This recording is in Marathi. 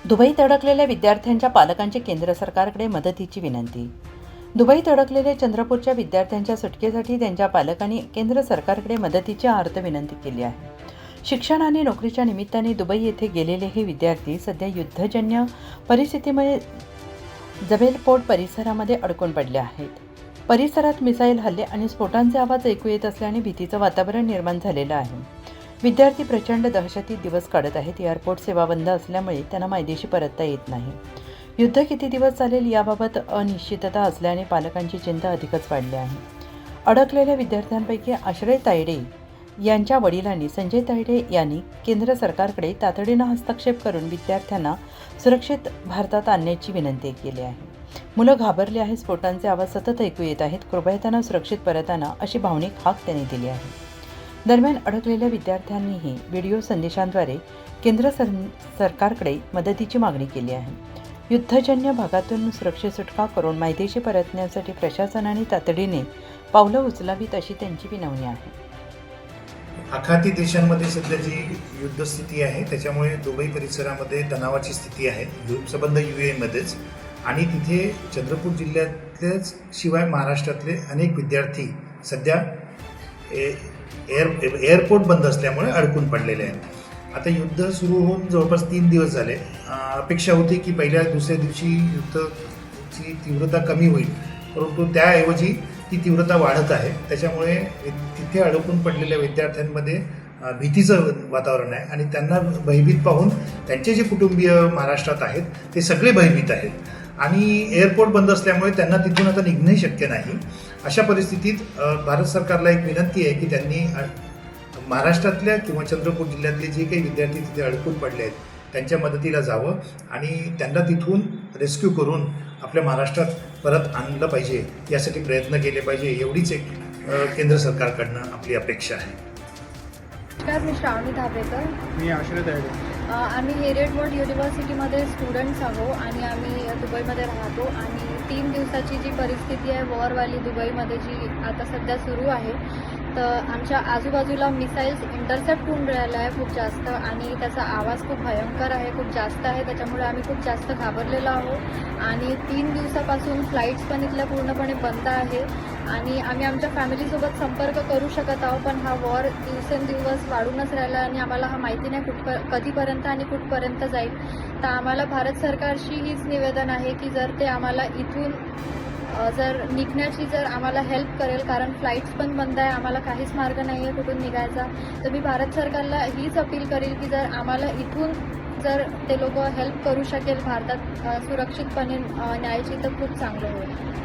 दुबईत अडकलेल्या विद्यार्थ्यांच्या पालकांची केंद्र सरकारकडे मदतीची विनंती. दुबईत अडकलेल्या चंद्रपूरच्या विद्यार्थ्यांच्या सुटकेसाठी त्यांच्या पालकांनी केंद्र सरकारकडे मदतीची आर्त विनंती केली आहे. शिक्षण आणि नोकरीच्या निमित्ताने दुबई येथे गेलेले हे विद्यार्थी सध्या युद्धजन्य परिस्थितीमुळे जबेलपोर्ट परिसरामध्ये अडकून पडले आहेत. परिसरात मिसाईल हल्ले आणि स्फोटांचे आवाज ऐकू येत असल्याने भीतीचं वातावरण निर्माण झालेलं आहे. विद्यार्थी प्रचंड दहशतीत दिवस काढत आहेत. एअरपोर्ट सेवा बंद असल्यामुळे त्यांना मायदेशी परतता येत नाही. युद्ध किती दिवस चालेल याबाबत अनिश्चितता असल्याने पालकांची चिंता अधिकच वाढली आहे. अडकलेल्या विद्यार्थ्यांपैकी आश्रय तायडे यांच्या वडिलांनी संजय तायडे यांनी केंद्र सरकारकडे तातडीनं हस्तक्षेप करून विद्यार्थ्यांना सुरक्षित भारतात आणण्याची विनंती केली आहे. मुलं घाबरली आहेत. स्फोटांचे आवाज सतत ऐकू येत आहेत. कृपया त्यांना सुरक्षित परत आणा अशी भावनिक हाक त्यांनी दिली आहे. दरम्यान अडकलेल्या विद्यार्थ्यांनीही व्हिडिओ संदेशांद्वारे केंद्र सरकारकडे मदतीची मागणी केली आहे. युद्धजन्य भागातून सुरक्षित सुटका करून मायदेशी परतण्यासाठी प्रशासनाने तातडीने पावलं उचलावीत अशी त्यांची विनवणी आहे. आखाती देशांमध्ये सध्या जी युद्धस्थिती आहे त्याच्यामुळे दुबई परिसरामध्ये तणावाची स्थिती आहे. संबंध UAEमध्येच आणि तिथे चंद्रपूर जिल्ह्यातलेच शिवाय महाराष्ट्रातले अनेक विद्यार्थी सध्या एअरपोर्ट बंद असल्यामुळे अडकून पडलेले आहेत. आता युद्ध सुरू होऊन जवळपास 3 दिवस झाले. अपेक्षा होती की पहिल्या दुसऱ्या दिवशी युद्धाची तीव्रता कमी होईल, परंतु त्याऐवजी ती तीव्रता वाढत आहे. त्याच्यामुळे तिथे अडकून पडलेल्या विद्यार्थ्यांमध्ये भीतीचं वातावरण आहे आणि त्यांना भयभीत पाहून त्यांचे जे कुटुंबीय महाराष्ट्रात आहेत ते सगळे भयभीत आहेत आणि एअरपोर्ट बंद असल्यामुळे त्यांना तिथून आता निघणंही शक्य नाही. अशा परिस्थितीत भारत सरकारला एक विनंती आहे की त्यांनी महाराष्ट्रातल्या किंवा चंद्रपूर जिल्ह्यातले जे काही विद्यार्थी तिथे अडकून पडले आहेत त्यांच्या मदतीला जावं आणि त्यांना तिथून रेस्क्यू करून आपल्या महाराष्ट्रात परत आणलं पाहिजे, यासाठी प्रयत्न केले पाहिजे. एवढीच एक केंद्र सरकारकडनं आपली अपेक्षा आहे. नमस्कार, मी श्रावणी धाबरेकर. मी आश्रय तायडे. आम्ही हेरिटेज युनिव्हर्सिटीमध्ये स्टुडंट्स आहो आणि आम्ही दुबईमध्ये राहतो आणि 3 दिवसाची जी परिस्थिती आहे वॉरवाली दुबईमध्ये जी आता सध्या सुरू आहे, तर आमच्या आजूबाजूला मिसाईल्स इंटरसेप्ट होऊन राहिला आहे खूप जास्त आणि त्याचा आवाज खूप भयंकर आहे, खूप जास्त आहे. त्याच्यामुळे आम्ही खूप जास्त घाबरलेलो आहोत आणि 3 दिवसापासून फ्लाईट्स पण इथल्या पूर्णपणे बंद आहे आणि आम्ही आमच्या फॅमिलीसोबत संपर्क करू शकत आहोत. पण हा वॉर दिवसेंदिवस वाढूनच राहिला आणि आम्हाला हा माहिती नाही कधीपर्यंत आणि कुठपर्यंत जाईल. तर आम्हाला भारत सरकारशी हीच निवेदन आहे की जर ते आम्हाला इथून जर निघण्याची जर आम्हाला हेल्प करेल, कारण फ्लाईट्स पण बंद आहे, आम्हाला काहीच मार्ग नाही आहे कुठून निघायचा. तर मी भारत सरकारला हीच अपील करेल की जर आम्हाला इथून जर ते लोक हेल्प करू शकेल भारतात सुरक्षितपणे न्यायची तर खूप चांगलं होईल.